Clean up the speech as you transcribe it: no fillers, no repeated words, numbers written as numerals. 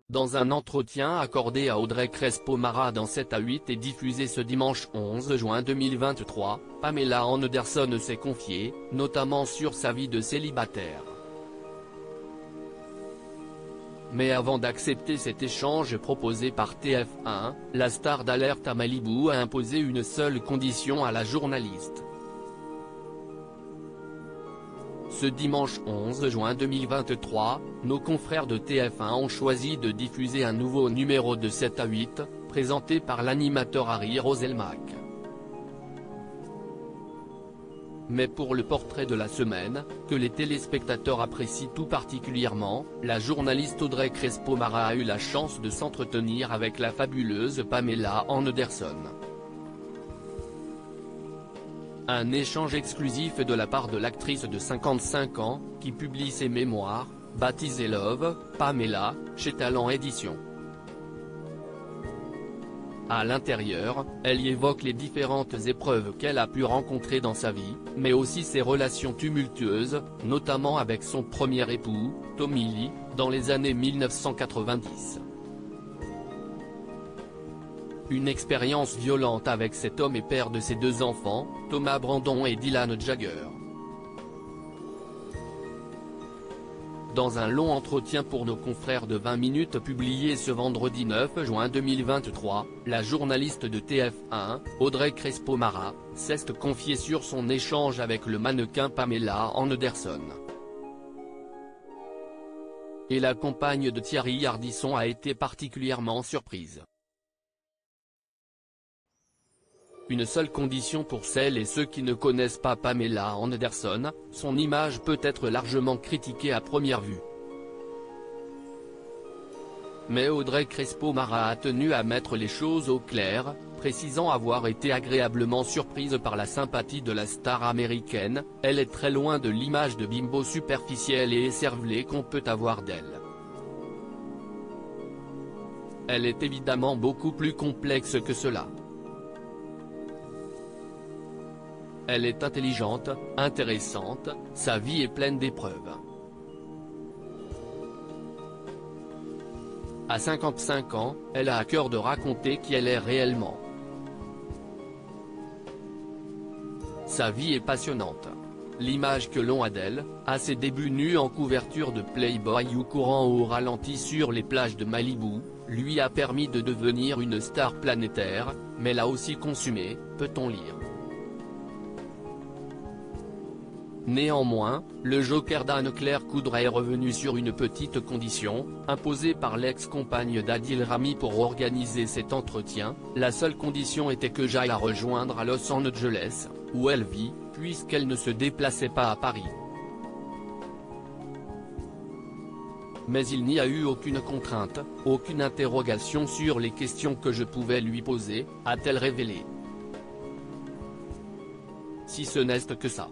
Dans un entretien accordé à Audrey Crespo-Mara dans 7 à 8 et diffusé ce dimanche 11 juin 2023, Pamela Anderson s'est confiée, notamment sur sa vie de célibataire. Mais avant d'accepter cet échange proposé par TF1, la star d'Alerte à Malibu a imposé une seule condition à la journaliste. Ce dimanche 11 juin 2023, nos confrères de TF1 ont choisi de diffuser un nouveau numéro de 7 à 8, présenté par l'animateur Harry Roselmack. Mais pour le portrait de la semaine, que les téléspectateurs apprécient tout particulièrement, la journaliste Audrey Crespo-Mara a eu la chance de s'entretenir avec la fabuleuse Pamela Anderson. Un échange exclusif de la part de l'actrice de 55 ans, qui publie ses mémoires, baptisées Love, Pamela, chez Talent Éditions. À l'intérieur, elle y évoque les différentes épreuves qu'elle a pu rencontrer dans sa vie, mais aussi ses relations tumultueuses, notamment avec son premier époux, Tommy Lee, dans les années 1990. Une expérience violente avec cet homme et père de ses 2 enfants, Thomas Brandon et Dylan Jagger. Dans un long entretien pour nos confrères de 20 minutes publié ce vendredi 9 juin 2023, la journaliste de TF1, Audrey Crespo-Mara, s'est confiée sur son échange avec le mannequin Pamela Anderson. Et la compagne de Thierry Ardisson a été particulièrement surprise. Une seule condition pour celles et ceux qui ne connaissent pas Pamela Anderson, son image peut être largement critiquée à première vue. Mais Audrey Crespo-Mara a tenu à mettre les choses au clair, précisant avoir été agréablement surprise par la sympathie de la star américaine. Elle est très loin de l'image de bimbo superficielle et écervelée qu'on peut avoir d'elle. Elle est évidemment beaucoup plus complexe que cela. Elle est intelligente, intéressante, sa vie est pleine d'épreuves. À 55 ans, elle a à cœur de raconter qui elle est réellement. Sa vie est passionnante. L'image que l'on a d'elle, à ses débuts nus en couverture de Playboy ou courant au ralenti sur les plages de Malibu, lui a permis de devenir une star planétaire, mais l'a aussi consumée, peut-on lire. Néanmoins, le joker d'Anne-Claire Coudray est revenu sur une petite condition, imposée par l'ex-compagne d'Adil Rami pour organiser cet entretien. La seule condition était que j'aille la rejoindre à Los Angeles, où elle vit, puisqu'elle ne se déplaçait pas à Paris. Mais il n'y a eu aucune contrainte, aucune interrogation sur les questions que je pouvais lui poser, a-t-elle révélé. Si ce n'est que ça.